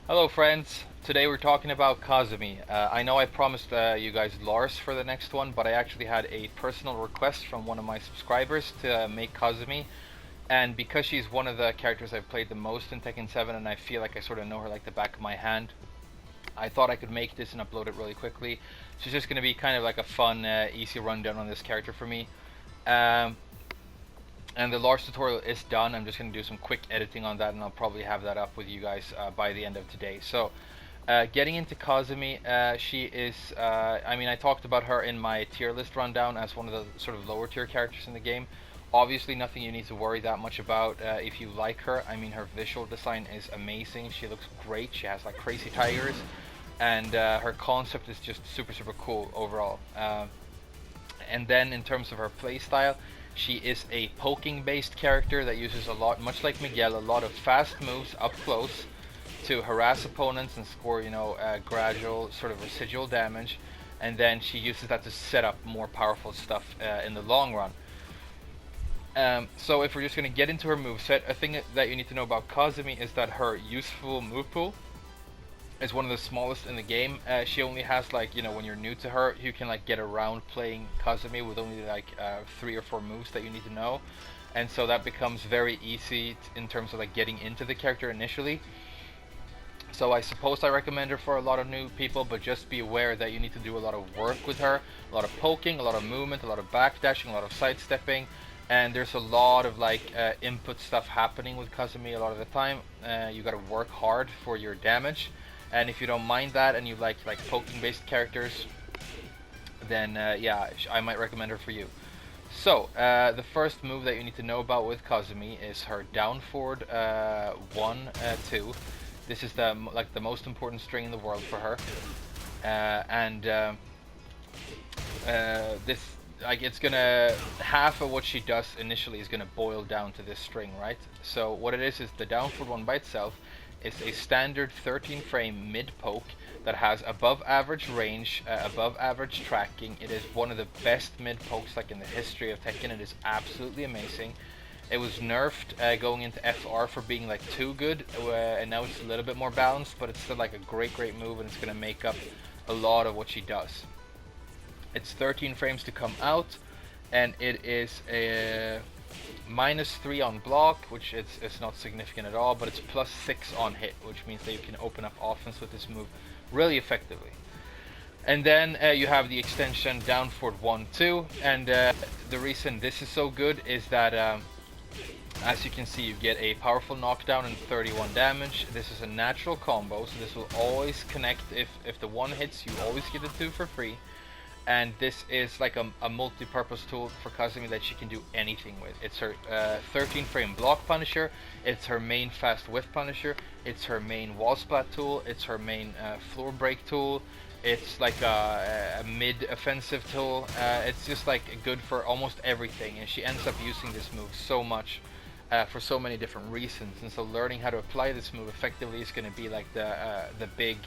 Hello friends, today we're talking about Kazumi. I know I promised you guys Lars for the next one, but I actually had a personal request from one of my subscribers to make Kazumi. And because she's one of the characters I've played the most in Tekken 7 and I feel like I sort of know her like the back of my hand, I thought I could make this and upload it really quickly. She's just going to be kind of like a fun, easy rundown on this character for me. Um, and the Lars tutorial is done. I'm just going to do some quick editing on that and I'll probably have that up with you guys by the end of today. So getting into Kazumi, she is, I mean, I talked about her in my tier list rundown as one of the sort of lower tier characters in the game. Obviously, nothing you need to worry that much about if you like her. I mean, her visual design is amazing. She looks great. She has like crazy tigers, and her concept is just super, super cool overall. And then in terms of her playstyle, she is a poking based character that uses a lot, much like Miguel, a lot of fast moves up close to harass opponents and score, gradual sort of residual damage, and then she uses that to set up more powerful stuff in the long run. So if we're just going to get into her moveset, a thing that you need to know about Kazumi is that her useful move pool is one of the smallest in the game. She only has like, when you're new to her, you can like get around playing Kazumi with only like 3 or 4 moves that you need to know. And so that becomes very easy in terms of like getting into the character initially. So I suppose I recommend her for a lot of new people, but just be aware that you need to do a lot of work with her, a lot of poking, a lot of movement, a lot of backdashing, a lot of sidestepping, and there's a lot of like input stuff happening with Kazumi a lot of the time. You gotta work hard for your damage, and if you don't mind that and you like poking based characters, then yeah, I might recommend her for you. So, the first move that you need to know about with Kazumi is her down forward 1, 2. This is the most important string in the world for her, and this it's gonna half of what she does initially is gonna boil down to this string, right? So what it is the down forward one by itself is a standard 13 frame mid poke that has above average range, above average tracking. It is one of the best mid pokes like in the history of Tekken. It is absolutely amazing. It was nerfed going into FR for being like too good, and now it's a little bit more balanced, but it's still like a great move, and it's gonna make up a lot of what she does. It's 13 frames to come out, and it is a -3 on block, which it's not significant at all, but it's +6 on hit, which means that you can open up offense with this move really effectively. And then you have the extension down forward 1, 2, and the reason this is so good is that as you can see, you get a powerful knockdown and 31 damage. This is a natural combo, so this will always connect. If the 1 hits, you always get the 2 for free. And this is like a multi-purpose tool for Kazumi that she can do anything with. It's her 13 frame block punisher, it's her main fast whiff punisher, it's her main wall splat tool, it's her main floor break tool, it's like a mid offensive tool. It's just like good for almost everything, and she ends up using this move so much for so many different reasons. And so learning how to apply this move effectively is going to be like the big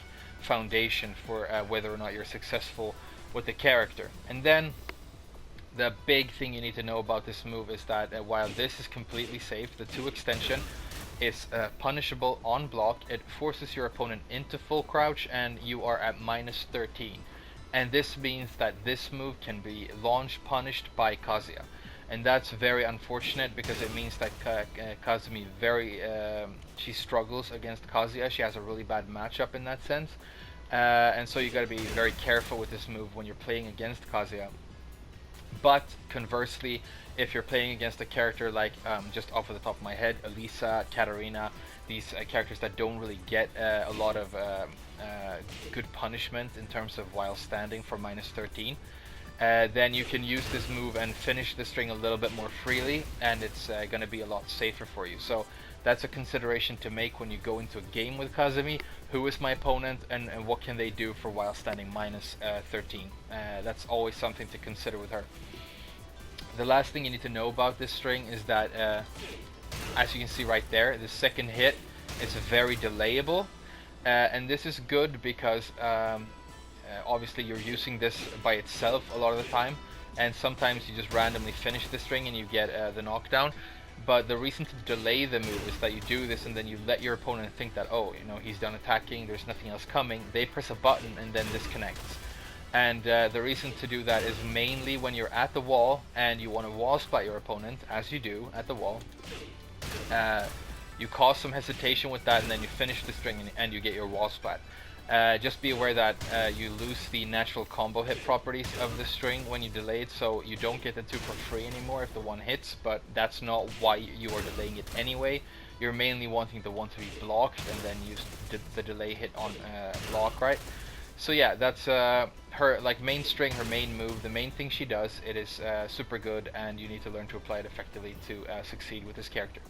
foundation for whether or not you're successful with the character. And then the big thing you need to know about this move is that while this is completely safe, the 2 extension is punishable on block. It forces your opponent into full crouch and you are at -13. And this means that this move can be launch punished by Kazuya. And that's very unfortunate because it means that Kazumi she struggles against Kazuya. She has a really bad matchup in that sense. And so you got to be very careful with this move when you're playing against Kazuya. But conversely, if you're playing against a character like, just off of the top of my head, Elisa, Katarina, these characters that don't really get a lot of good punishment in terms of while standing for -13, then you can use this move and finish the string a little bit more freely, and it's going to be a lot safer for you. So that's a consideration to make when you go into a game with Kazumi. Who is my opponent, and what can they do for while standing -13? That's always something to consider with her. The last thing you need to know about this string is that, as you can see right there, the second hit is very delayable, and this is good because obviously you're using this by itself a lot of the time, and sometimes you just randomly finish the string and you get the knockdown. but the reason to delay the move is that you do this and then you let your opponent think that, oh, you know, he's done attacking, there's nothing else coming. They press a button and then disconnects. And the reason to do that is mainly when you're at the wall and you want to wall splat your opponent, as you do at the wall. You cause some hesitation with that and then you finish the string and you get your wall splat. Just be aware that you lose the natural combo hit properties of the string when you delay it, so you don't get the 2 for free anymore if the 1 hits, but that's not why you are delaying it anyway. You're mainly wanting the 1 to be blocked and then use the delay hit on block, right? So yeah, that's her like main string, her main move, the main thing she does. It is super good and you need to learn to apply it effectively to succeed with this character.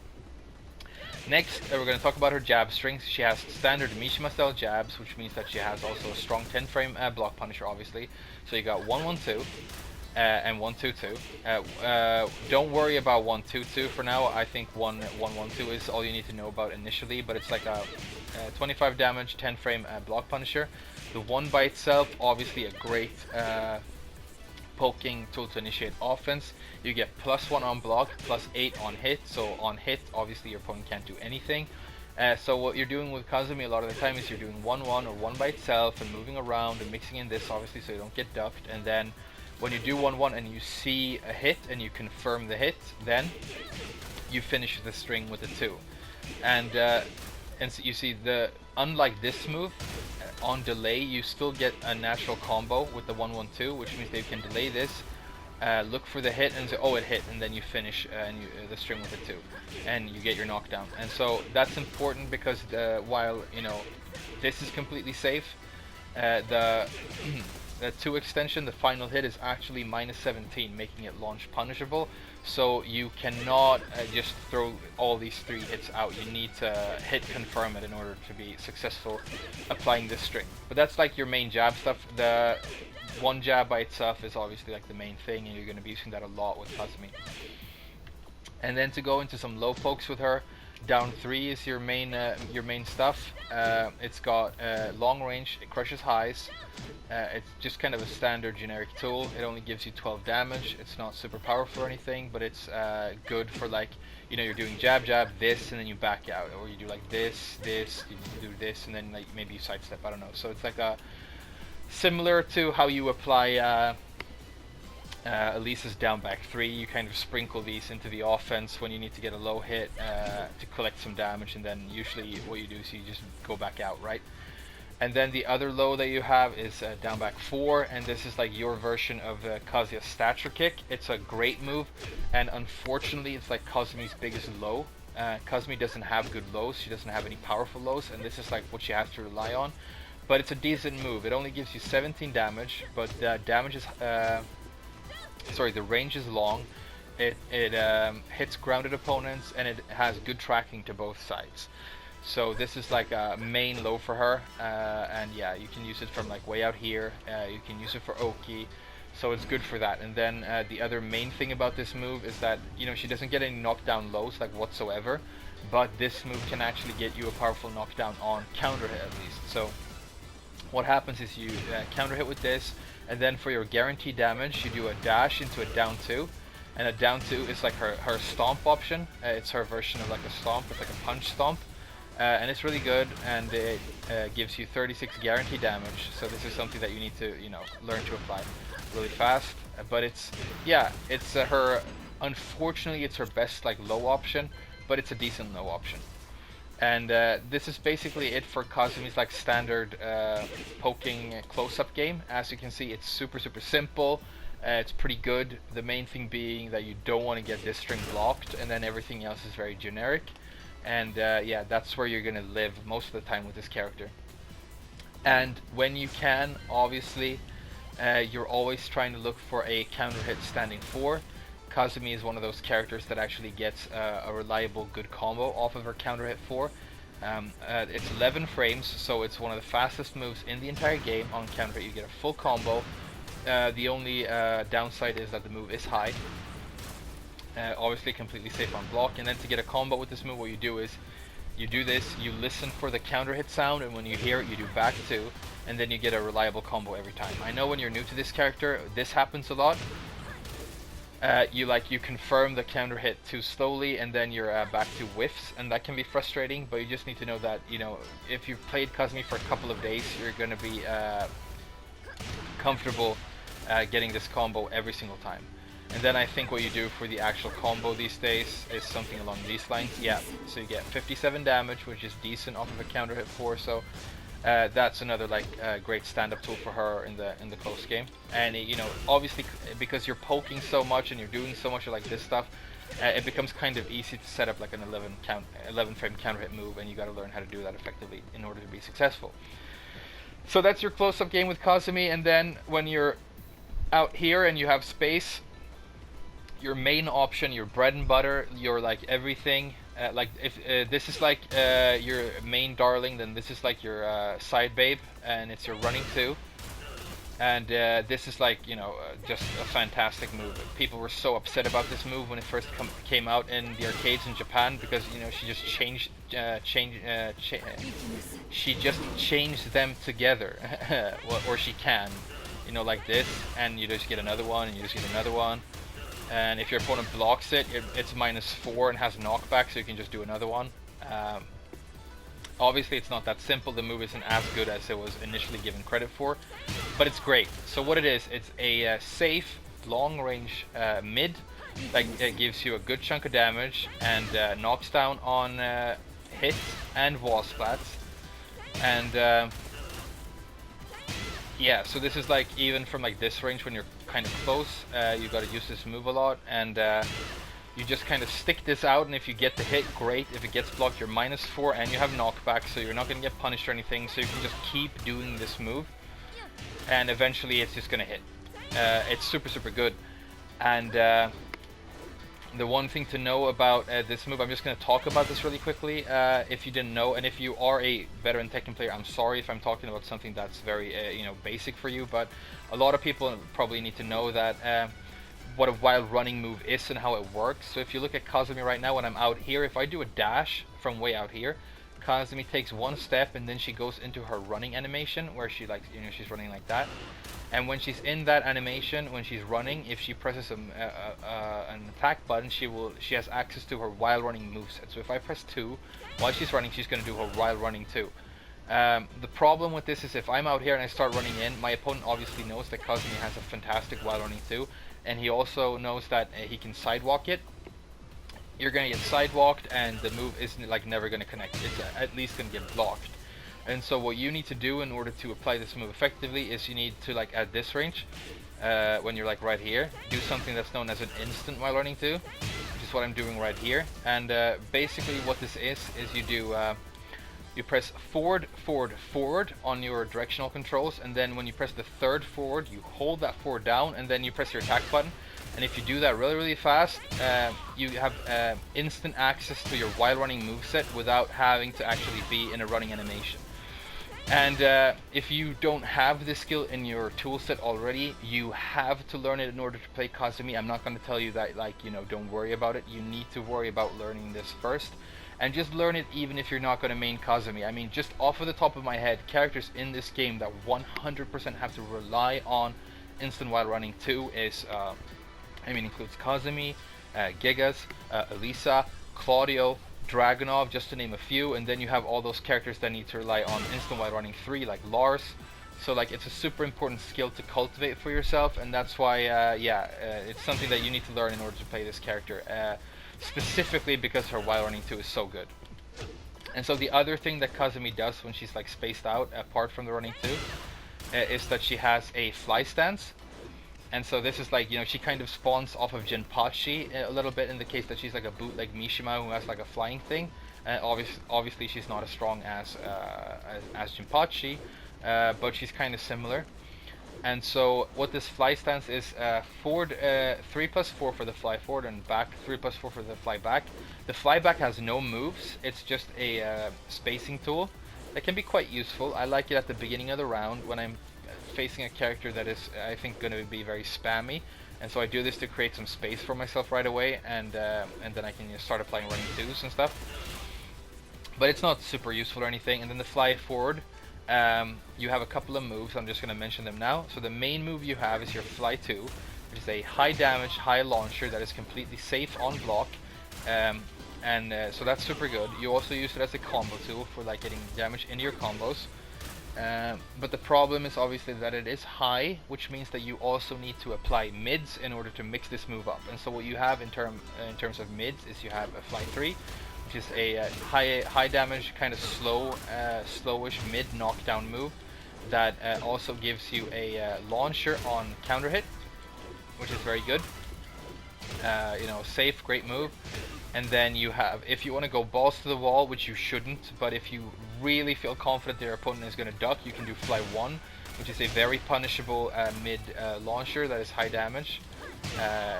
Next, we're going to talk about her jab strings. She has standard Mishima style jabs, which means that she has also a strong 10 frame block punisher, obviously. So you got 1-1-2 and 1-2-2. Don't worry about 1-2-2 for now. I think 1-1-1-2 is all you need to know about initially, but it's like a 25 damage, 10 frame block punisher. The 1 by itself, obviously a great poking tool to initiate offense. You get +1 on block, +8 on hit. So on hit, obviously your opponent can't do anything. So what you're doing with Kazumi a lot of the time is you're doing 1-1 or 1 by itself and moving around and mixing in this, obviously, so you don't get ducked. And then when you do 1-1 and you see a hit and you confirm the hit, then you finish the string with a 2. And so you see, unlike this move, on delay you still get a natural combo with the 1-1-2, which means that you can delay this, look for the hit and say, oh, it hit, and then you finish the string with a 2 and you get your knockdown. And so that's important because while, you know, this is completely safe, the 2 extension, the final hit, is actually -17, making it launch punishable. So you cannot just throw all these 3 hits out. You need to hit confirm it in order to be successful applying this string. But that's like your main jab stuff. The 1 jab by itself is obviously like the main thing, and you're going to be using that a lot with Kazumi. And then to go into some low pokes with her, down 3 is your main stuff. It's got long range, it crushes highs. It's just kind of a standard generic tool. It only gives you 12 damage. It's not super powerful or anything, but it's good for, like, you know, you're doing jab, jab, this, and then you back out, or you do like this, you do this, and then like maybe you sidestep. I don't know. So it's like a similar to how you apply Elisa's down back 3. You kind of sprinkle these into the offense when you need to get a low hit to collect some damage, and then usually what you do is you just go back out, right? And then the other low that you have is down back 4, and this is like your version of Kazuya's stature kick. It's a great move, and unfortunately it's like Kazumi's biggest low. Kazumi doesn't have good lows, she doesn't have any powerful lows, and this is like what she has to rely on. But it's a decent move. It only gives you 17 damage, but the damage is the range is long. It hits grounded opponents, and it has good tracking to both sides. So this is like a main low for her, and yeah, you can use it from like way out here. You can use it for Oki, so it's good for that. And then the other main thing about this move is that, you know, she doesn't get any knockdown lows like whatsoever, but this move can actually get you a powerful knockdown on counter hit at least. So what happens is you counter hit with this, and then for your guaranteed damage you do a dash into a down 2, and a down 2 is like her stomp option. It's her version of like a stomp. It's like a punch stomp. And it's really good, and it gives you 36 guaranteed damage. So this is something that you need to, you know, learn to apply really fast. But it's, yeah, it's unfortunately it's her best like low option, but it's a decent low option. And this is basically it for Kazumi's like standard poking close-up game. As you can see, it's super simple. It's pretty good. The main thing being that you don't want to get this string blocked, and then everything else is very generic. And yeah, that's where you're gonna live most of the time with this character. And when you can, obviously, you're always trying to look for a counter hit standing 4. Kazumi is one of those characters that actually gets a reliable good combo off of her counter hit 4. It's 11 frames, so it's one of the fastest moves in the entire game. On counter hit you get a full combo. The only downside is that the move is high. Obviously completely safe on block. And then to get a combo with this move, what you do is you do this, you listen for the counter hit sound, and when you hear it you do back 2, and then you get a reliable combo every time. I know when you're new to this character this happens a lot, you confirm the counter hit too slowly, and then you're back to whiffs, and that can be frustrating. But you just need to know that, you know, if you've played Kazumi for a couple of days, you're gonna be comfortable getting this combo every single time. And then I think what you do for the actual combo these days is something along these lines. Yeah, so you get 57 damage, which is decent off of a counter hit 4. So that's another like great stand-up tool for her in the close game. And you know, obviously because you're poking so much and you're doing so much of like this stuff, it becomes kind of easy to set up like an 11 frame counter hit move, and you got to learn how to do that effectively in order to be successful. So that's your close-up game with Kazumi. And then when you're out here and you have space, your main option, your bread and butter, your like everything, like if this is like your main darling, then this is like your side babe, and it's your running 2. And this is like, you know, just a fantastic move. People were so upset about this move when it first came out in the arcades in Japan, because, you know, she just she just changed them together. Or she can, you know, like this, and you just get another one, and you just get another one. And if your opponent blocks it, it's -4 and has knockback, so you can just do another one. Obviously, it's not that simple. The move isn't as good as it was initially given credit for, but it's great. So what it is, it's a safe, long-range mid that gives you a good chunk of damage and knocks down on hits and wall splats. And yeah, so this is like even from like this range when you're kind of close, you got to use this move a lot, and you just kind of stick this out, and if you get the hit, great. If it gets blocked, you're -4 and you have knockback, so you're not going to get punished or anything, so you can just keep doing this move, and eventually it's just going to hit. It's super good. And the one thing to know about this move, I'm just going to talk about this really quickly, if you didn't know, and if you are a veteran Tekken player, I'm sorry if I'm talking about something that's very you know, basic for you, but a lot of people probably need to know that what a wild running move is and how it works. So if you look at Kazumi right now, when I'm out here, if I do a dash from way out here, Kazumi takes one step and then she goes into her running animation, where she, like, you know, she's running like that. And when she's in that animation, when she's running, if she presses an attack button, she has access to her while running moveset. So if I press 2 while she's running, she's going to do her while running too. The problem with this is if I'm out here and I start running in, my opponent obviously knows that Kazumi has a fantastic while running too, and he also knows that he can sidewalk it. You're going to get sidewalked, and the move isn't like never going to connect. It's at least going to get blocked. And so what you need to do in order to apply this move effectively is you need to, like, at this range, when you're like right here, do something that's known as an instant while running 2, which is what I'm doing right here. And basically what this is you do you press forward, forward, forward on your directional controls, and then when you press the third forward, you hold that forward down, and then you press your attack button. And if you do that really fast, you have instant access to your while running moveset without having to actually be in a running animation. And if you don't have this skill in your toolset already, you have to learn it in order to play Kazumi. I'm not going to tell you that, like, you know, don't worry about it. You need to worry about learning this first. And just learn it even if you're not going to main Kazumi. I mean, just off of the top of my head, characters in this game that 100% have to rely on instant while running 2 is, includes Kazumi, Gigas, Elisa, Claudio, Dragunov, just to name a few, and then you have all those characters that need to rely on instant while running 3, like Lars. So, like, it's a super important skill to cultivate for yourself, and that's why, it's something that you need to learn in order to play this character, specifically because her while running 2 is so good. And so the other thing that Kazumi does when she's, like, spaced out, apart from the running 2, is that she has a fly stance. And so this is like, you know, she kind of spawns off of Jinpachi a little bit in the case that she's like a bootleg Mishima who has like a flying thing. Obviously she's not as strong as Jinpachi, but she's kind of similar. And so what this fly stance is, forward 3+4 for the fly forward, and back 3+4 for the fly back. The fly back has no moves, it's just a spacing tool that can be quite useful. I like it at the beginning of the round when I'm facing a character that is, I think, going to be very spammy, and so I do this to create some space for myself right away, and then I can, you know, start applying running 2s and stuff. But it's not super useful or anything. And then the fly forward, you have a couple of moves. I'm just going to mention them now. So the main move you have is your fly 2, which is a high damage, high launcher that is completely safe on block. So that's super good. You also use it as a combo tool for like getting damage into your combos. But the problem is obviously that it is high, which means that you also need to apply mids in order to mix this move up. And so what you have in terms of mids is you have a Fly 3, which is a high damage, kind of slowish mid knockdown move that also gives you a launcher on counter hit, which is very good. Safe, great move. And then you have, if you want to go balls to the wall, which you shouldn't, but if you really feel confident that your opponent is going to duck, you can do Fly 1, which is a very punishable mid launcher that is high damage.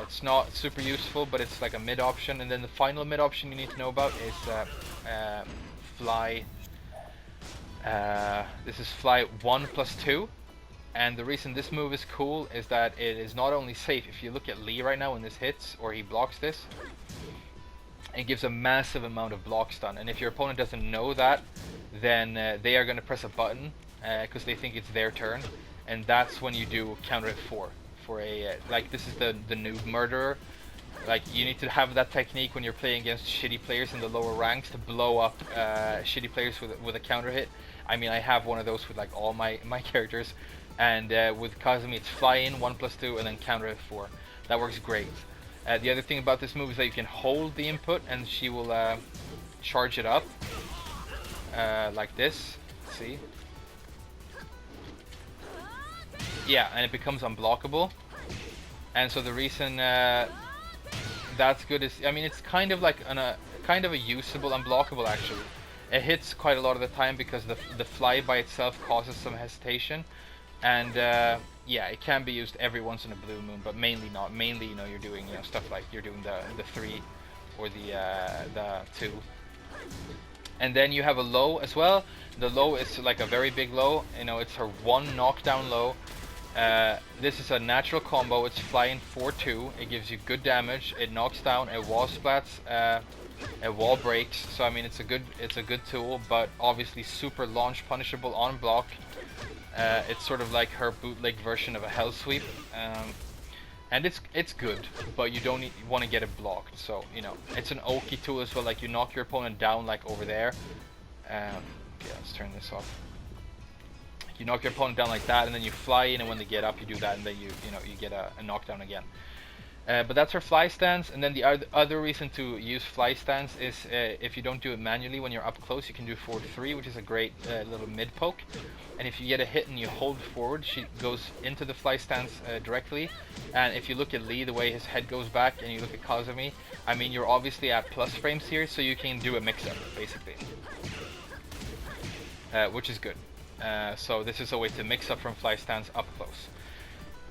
It's not super useful, but it's like a mid option. And then the final mid option you need to know about is Fly. This is Fly 1 plus 2. And the reason this move is cool is that it is not only safe. If you look at Lee right now when this hits, or he blocks this, it gives a massive amount of block stun, and if your opponent doesn't know that, then they are going to press a button because they think it's their turn, and that's when you do counter hit 4 for a like this is the noob murderer. Like, you need to have that technique when you're playing against shitty players in the lower ranks to blow up shitty players with a counter hit. I mean, I have one of those with like all my characters, and with Kazumi it's fly in 1 plus 2 and then counter hit 4. That works great. The other thing about this move is that you can hold the input and she will charge it up like this. See? Yeah, and it becomes unblockable. And so the reason that's good is, I mean, it's kind of like kind of a usable unblockable actually. It hits quite a lot of the time because the fly by itself causes some hesitation, and yeah, it can be used every once in a blue moon, but mainly not. Mainly, you're doing stuff like you're doing the 3 or the 2. And then you have a low as well. The low is like a very big low. It's her 1 knockdown low. This is a natural combo. It's flying 4-2. It gives you good damage. It knocks down. It wall splats. It wall breaks. So I mean, it's a good tool, but obviously super launch punishable on block. It's sort of like her bootleg version of a hell sweep, and it's good, but you don't want to get it blocked. So it's an Oki tool as well. Like, you knock your opponent down like over there. Okay, let's turn this off. You knock your opponent down like that, and then you fly in, and when they get up, you do that, and then you get a knockdown again. But that's her fly stance. And then the other reason to use fly stance is if you don't do it manually when you're up close, you can do forward 3, which is a great little mid poke. And if you get a hit and you hold forward, she goes into the fly stance directly. And if you look at Lee, the way his head goes back, and you look at Kazumi, I mean, you're obviously at plus frames here, so you can do a mix-up basically, which is good. So this is a way to mix up from fly stance up close.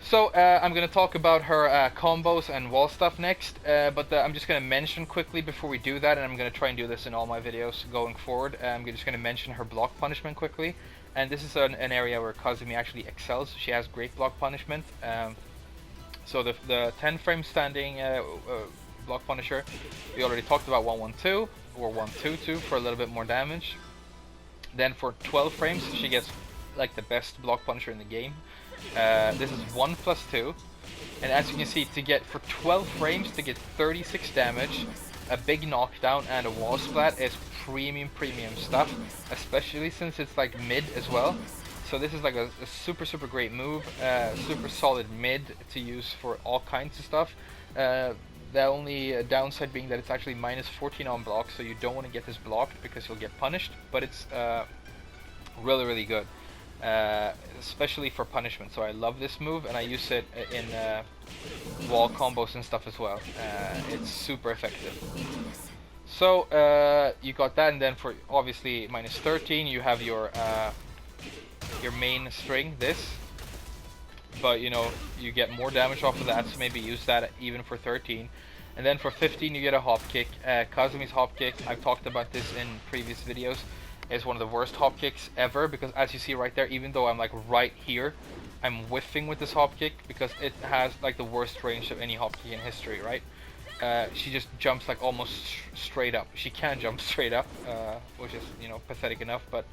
So I'm going to talk about her combos and wall stuff next, but I'm just going to mention quickly before we do that, and I'm going to try and do this in all my videos going forward. I'm just going to mention her block punishment quickly, and this is an area where Kazumi actually excels. She has great block punishment. So the 10 frame standing block punisher, we already talked about 1-1-2 or 1-2-2 for a little bit more damage. Then for 12 frames, she gets like the best block punisher in the game. This is 1 plus 2, and as you can see, for 12 frames to get 36 damage, a big knockdown and a wall splat is premium stuff, especially since it's like mid as well. So this is like a super great move, super solid mid to use for all kinds of stuff. The only downside being that it's actually minus 14 on block, so you don't want to get this blocked because you'll get punished, but it's really good. Especially for punishment. So I love this move, and I use it in wall combos and stuff as well. It's super effective. So you got that, and then for obviously minus 13 you have your main string, this, but you get more damage off of that, so maybe use that even for 13. And then for 15 you get a hop kick. Kazumi's hop kick, I've talked about this in previous videos, is one of the worst hop kicks ever, because as you see right there, even though I'm like right here, I'm whiffing with this hop kick because it has like the worst range of any hop kick in history, right? She just jumps like almost straight up. She can jump straight up, which is pathetic enough, but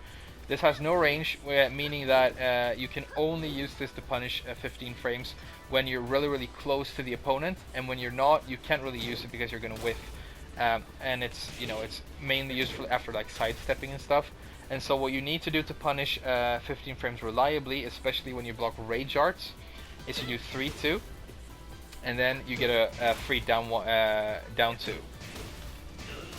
This has no range, meaning that you can only use this to punish 15 frames when you're really close to the opponent, and when you're not, you can't really use it because you're gonna whiff. And it's, you know, it's mainly useful after like sidestepping and stuff. And so what you need to do to punish 15 frames reliably, especially when you block rage arts, is you do 3-2, and then you get a free down 2.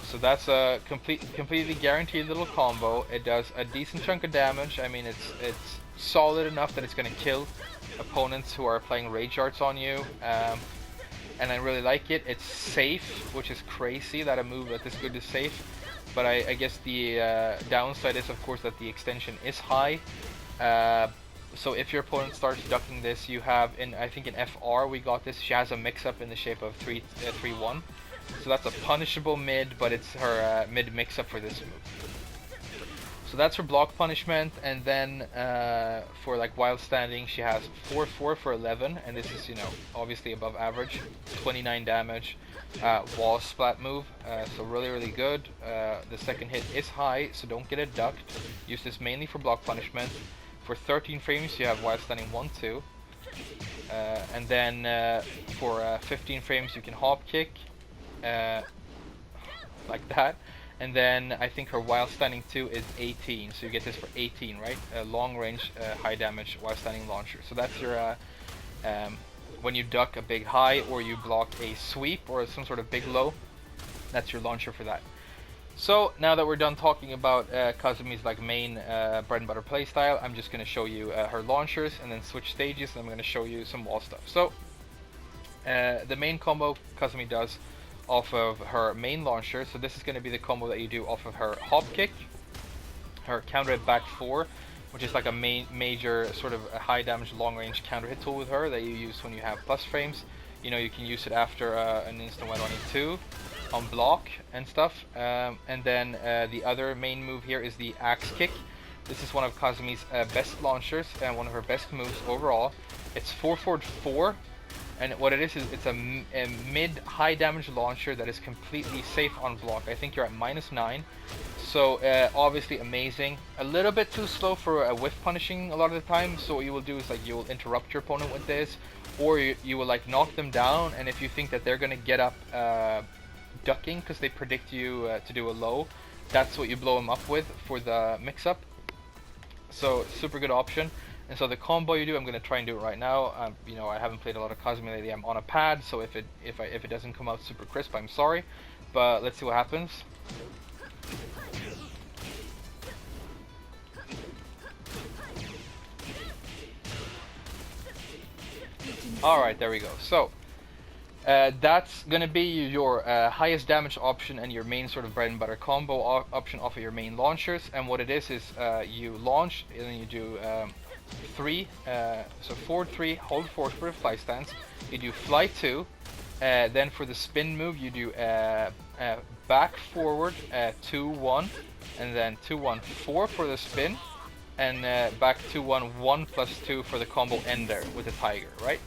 So that's a completely guaranteed little combo. It does a decent chunk of damage. I mean, it's solid enough that it's gonna kill opponents who are playing rage arts on you. And I really like it. It's safe, which is crazy that a move that this good is safe. But I guess the downside is, of course, that the extension is high. So if your opponent starts ducking this, you have, I think in FR we got this, she has a mix-up in the shape of 3-1. So that's a punishable mid, but it's her mid mix-up for this move. So that's her block punishment, and then for like while standing, she has 4-4 for 11, and this is, you know, obviously above average, 29 damage, wall splat move, so really good. The second hit is high, so don't get it ducked. Use this mainly for block punishment. For 13 frames, you have while standing 1-2, and then for 15 frames, you can hop kick, like that. And then I think her while standing 2 is 18, so you get this for 18, right? Long range, high damage while standing launcher. So that's your, when you duck a big high or you block a sweep or some sort of big low, that's your launcher for that. So now that we're done talking about Kazumi's like main bread and butter playstyle, I'm just going to show you her launchers and then switch stages, and I'm going to show you some wall stuff. So the main combo Kazumi does off of her main launcher, so this is going to be the combo that you do off of her hop kick, her counter hit back 4, which is like a major sort of a high damage long range counter hit tool with her that you use when you have plus frames. You know, you can use it after an instant 122 on block and stuff. And then the other main move here is the axe kick. This is one of Kazumi's best launchers and one of her best moves overall. It's 4-4, and what it is it's a mid high damage launcher that is completely safe on block. I think you're at -9, so obviously amazing. A little bit too slow for a whiff punishing a lot of the time, so what you will do is like you will interrupt your opponent with this, or you will like knock them down, and if you think that they're gonna get up ducking because they predict you to do a low, that's what you blow them up with for the mix-up. So super good option. And so the combo you do, I'm going to try and do it right now. You know, I haven't played a lot of Kazumi lately. I'm on a pad, so if it doesn't come out super crisp, I'm sorry. But let's see what happens. Alright, there we go. So that's going to be your highest damage option and your main sort of bread and butter combo option off of your main launchers. And what it is you launch and then you do 3, so forward 3, hold 4 for the fly stance. You do fly 2, then for the spin move you do back forward 2-1, and then 2-1-4 for the spin, and back 2-1-1 plus 2 for the combo ender with the tiger, right?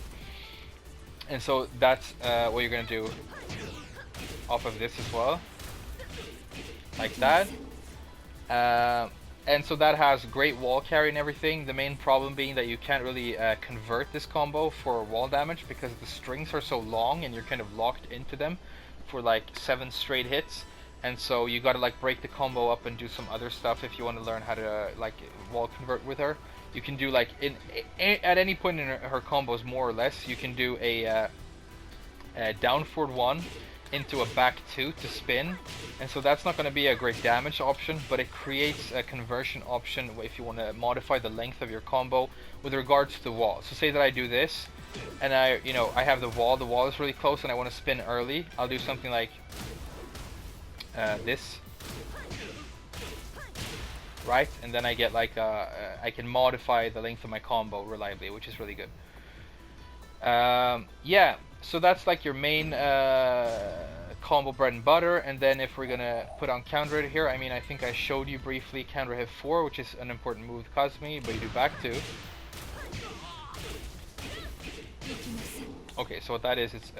And so that's what you're gonna do off of this as well, like that. And so that has great wall carry and everything. The main problem being that you can't really convert this combo for wall damage because the strings are so long and you're kind of locked into them for like 7 straight hits. And so you gotta like break the combo up and do some other stuff if you want to learn how to like wall convert with her. You can do like at any point in her combos, more or less, you can do a down forward 1 into a back 2 to spin, and so that's not going to be a great damage option, but it creates a conversion option if you want to modify the length of your combo with regards to the wall. So say that I do this and I have the wall is really close and I want to spin early. I'll do something like this, right? And then I get like I can modify the length of my combo reliably, which is really good. Yeah, so that's like your main combo bread and butter. And then if we're gonna put on counter hit here, I mean, I think I showed you briefly counter hit 4, which is an important move with Kazumi, but you do back 2. Okay, so what that is, it's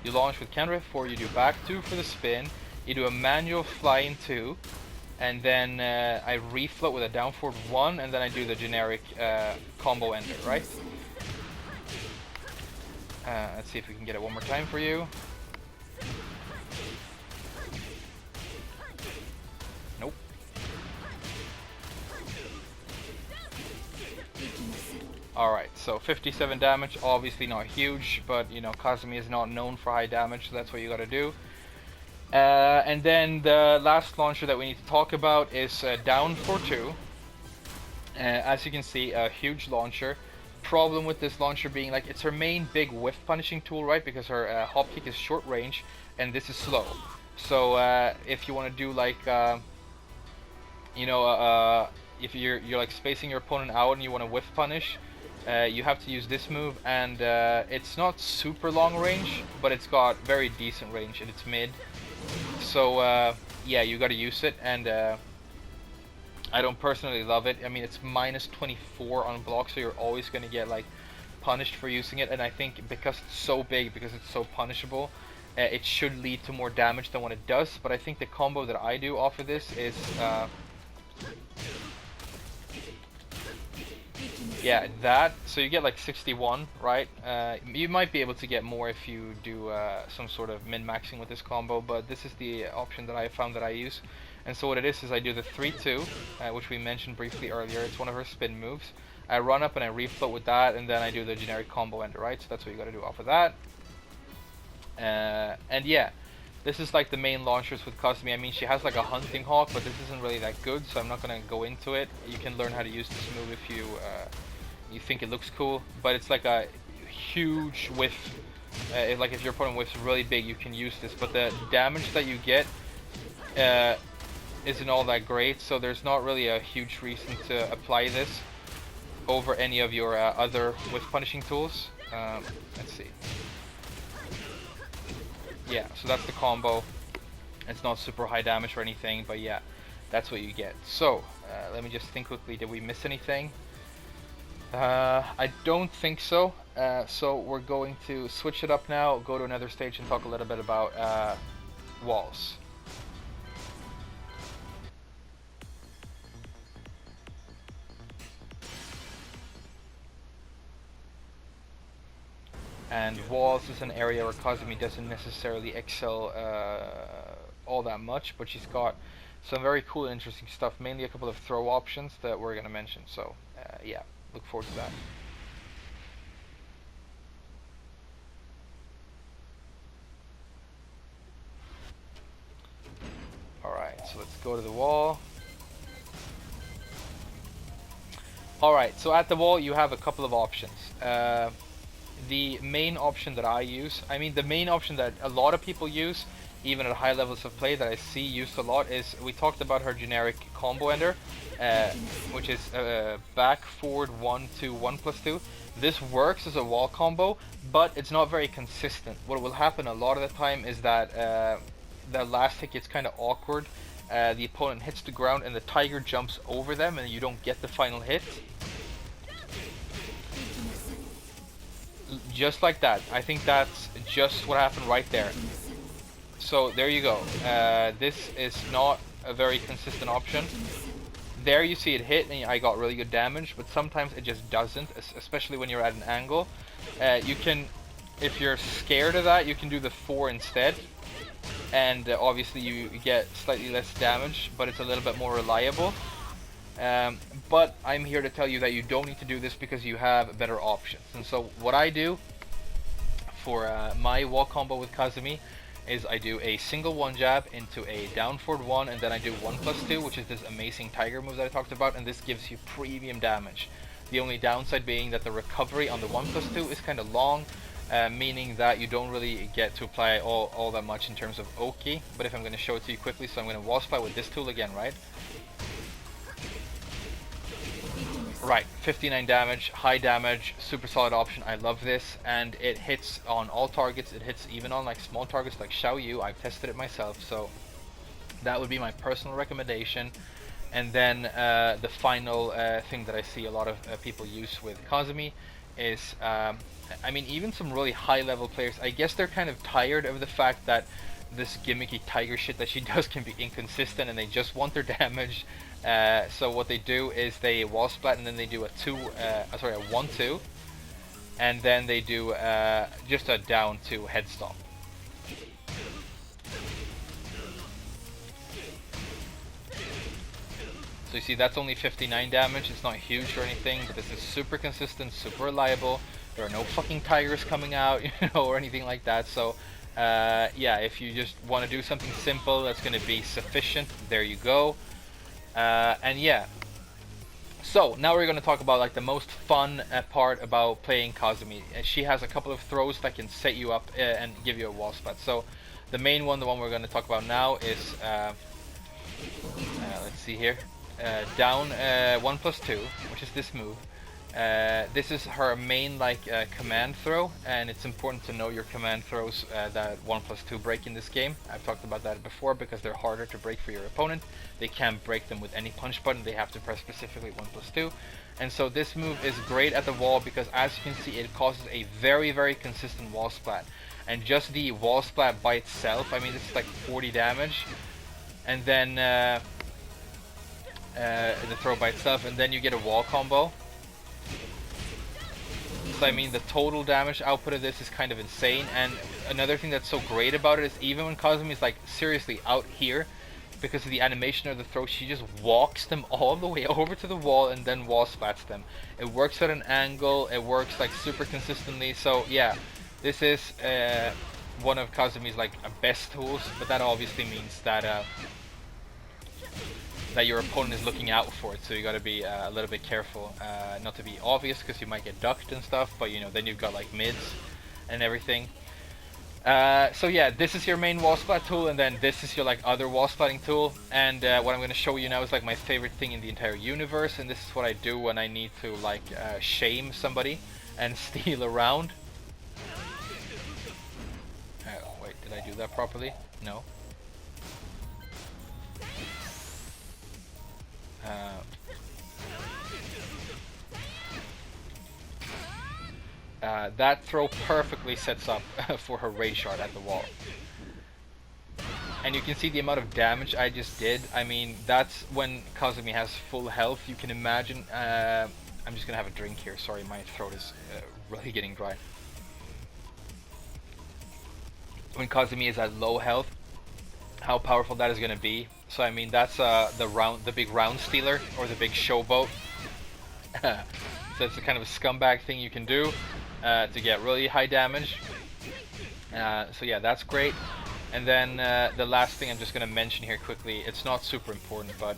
you launch with counter hit 4, you do back 2 for the spin, you do a manual flying 2, and then I refloat with a down forward 1, and then I do the generic combo ender, right? Let's see if we can get it one more time for you. Nope. Alright, so 57 damage, obviously not huge, but you know, Kazumi is not known for high damage, so that's what you gotta do. And then the last launcher that we need to talk about is down for 2. As you can see, a huge launcher. Problem with this launcher being like it's her main big whiff punishing tool, right? Because her hop kick is short range and this is slow. So if you want to do like you know, if you're like spacing your opponent out and you want to whiff punish, you have to use this move, and it's not super long range, but it's got very decent range and it's mid. So yeah, you got to use it, and I don't personally love it. I mean, it's minus 24 on block, so you're always going to get like punished for using it, and I think because it's so big, because it's so punishable, it should lead to more damage than what it does. But I think the combo that I do off of this is yeah, that, so you get like 61, right? You might be able to get more if you do some sort of min-maxing with this combo, but this is the option that I found that I use. And so what it is I do the 3-2, which we mentioned briefly earlier. It's one of her spin moves. I run up and I refloat with that, and then I do the generic combo ender, right? So that's what you gotta do off of that. And yeah, this is like the main launchers with Kazumi. I mean, she has like a hunting hawk, but this isn't really that good, so I'm not gonna go into it. You can learn how to use this move if you you think it looks cool, but it's like a huge whiff. Like if your opponent whiffs really big, you can use this, but the damage that you get isn't all that great, so there's not really a huge reason to apply this over any of your other whiff punishing tools. Let's see. Yeah, so that's the combo. It's not super high damage or anything, but yeah, that's what you get. So let me just think quickly, did we miss anything? I don't think so. So we're going to switch it up now, go to another stage and talk a little bit about walls. And walls is an area where Kazumi doesn't necessarily excel all that much, but she's got some very cool and interesting stuff, mainly a couple of throw options that we're going to mention. So yeah, look forward to that. Alright, so let's go to the wall. Alright, so at the wall you have a couple of options. The main option that I use, I mean the main option that a lot of people use, even at high levels of play, that I see used a lot, is we talked about her generic combo ender, which is back forward 1-2 1+2. This works as a wall combo, but it's not very consistent. What will happen a lot of the time is that the last hit gets kind of awkward. The opponent hits the ground and the tiger jumps over them and you don't get the final hit. Just like that. I think that's just what happened right there. So there you go. This is not a very consistent option. There you see it hit and I got really good damage, but sometimes it just doesn't, especially when you're at an angle. You can, if you're scared of that, you can do the 4 instead. And obviously you get slightly less damage, but it's a little bit more reliable. But I'm here to tell you that you don't need to do this because you have better options. And so what I do for my wall combo with Kazumi is I do a single one jab into a down forward 1, and then I do 1+2, which is this amazing tiger move that I talked about, and this gives you premium damage. The only downside being that the recovery on the 1+2 is kind of long, meaning that you don't really get to apply all that much in terms of Oki. But if I'm going to show it to you quickly, so I'm going to wall spy with this tool again, right? Right, 59 damage, high damage, super solid option. I love this, and it hits on all targets. It hits even on like small targets like Xiao Yu. I've tested it myself, so that would be my personal recommendation. And then the final thing that I see a lot of people use with Kazumi is, I mean, even some really high level players, I guess they're kind of tired of the fact that this gimmicky tiger shit that she does can be inconsistent, and they just want their damage. So what they do is they wall splat, and then they do a 1-2, and then they do just a down 2 head stomp. So you see that's only 59 damage, it's not huge or anything, but this is super consistent, super reliable. There are no fucking tigers coming out, you know, or anything like that. So yeah, if you just want to do something simple that's going to be sufficient, there you go. And yeah, so now we're going to talk about like the most fun part about playing Kazumi. She has a couple of throws that can set you up and give you a wall splat. So the main one, the one we're going to talk about now is let's see here, down 1+2, which is this move. This is her main like command throw, and it's important to know your command throws that 1+2 break in this game. I've talked about that before because they're harder to break for your opponent. They can't break them with any punch button, they have to press specifically 1+2. And so this move is great at the wall because, as you can see, it causes a very, very consistent wall splat. And just the wall splat by itself, I mean, this is like 40 damage. And then the throw by itself, and then you get a wall combo. So I mean, the total damage output of this is kind of insane. And another thing that's so great about it is even when Kazumi is like seriously out here, because of the animation of the throw, she just walks them all the way over to the wall and then wall splats them. It works at an angle, it works like super consistently. So yeah, this is one of Kazumi's like best tools, but that obviously means that that your opponent is looking out for it, so you got to be a little bit careful, not to be obvious because you might get ducked and stuff, but you know, then you've got like mids and everything. So yeah, this is your main wall splat tool, and then this is your like other wall splatting tool. And what I'm going to show you now is like my favorite thing in the entire universe, and this is what I do when I need to like shame somebody and steal around. Wait, did I do that properly? No. That throw perfectly sets up for her rage shard at the wall. And you can see the amount of damage I just did. I mean, that's when Kazumi has full health. You can imagine... I'm just gonna have a drink here. Sorry, my throat is really getting dry. When Kazumi is at low health, how powerful that is gonna be. So I mean, that's the big round stealer, or the big showboat. So it's a kind of a scumbag thing you can do to get really high damage. So yeah, that's great. And then the last thing I'm just going to mention here quickly, it's not super important, but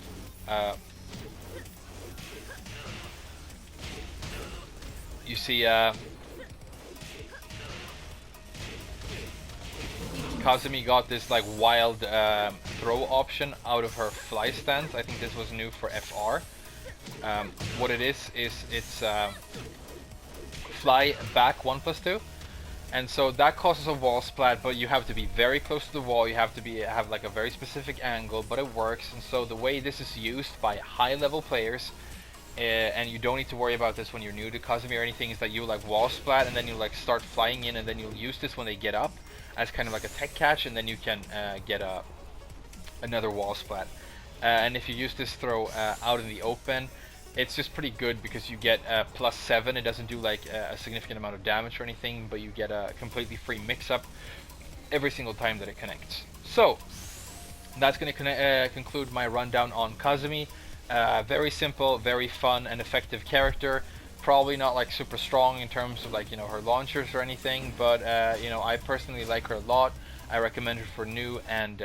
you see Kazumi got this like wild throw option out of her fly stance. I think this was new for FR. What it is it's fly back 1+2, and so that causes a wall splat, but you have to be very close to the wall. You have to have like a very specific angle, but it works. And so the way this is used by high level players, and you don't need to worry about this when you're new to Kazumi or anything, is that you like wall splat and then you like start flying in, and then you'll use this when they get up as kind of like a tech catch, and then you can get another wall splat. And if you use this throw out in the open, it's just pretty good because you get +7. It doesn't do like a significant amount of damage or anything, but you get a completely free mix-up every single time that it connects. So that's going to conclude my rundown on Kazumi. Very simple, very fun and effective character. Probably not like super strong in terms of like, you know, her launchers or anything, but you know, I personally like her a lot. I recommend her for new and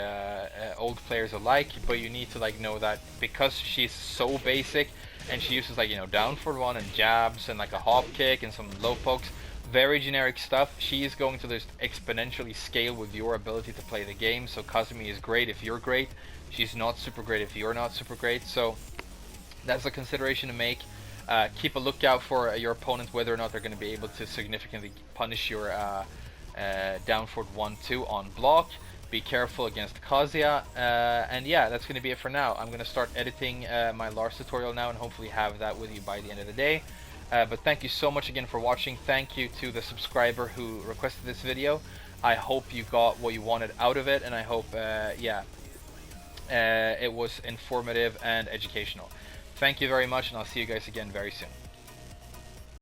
old players alike, but you need to like know that because she's so basic and she uses like, you know, down for one and jabs and like a hop kick and some low pokes, very generic stuff, she is going to just exponentially scale with your ability to play the game. So Kazumi is great if you're great, she's not super great if you're not super great, so that's a consideration to make. Keep a lookout for your opponents, whether or not they're going to be able to significantly punish your down forward 1-2 on block. Be careful against Kazuya, and yeah, that's going to be it for now. I'm going to start editing my Lars tutorial now and hopefully have that with you by the end of the day. But thank you so much again for watching. Thank you to the subscriber who requested this video. I hope you got what you wanted out of it, and I hope, it was informative and educational. Thank you very much, and I'll see you guys again very soon.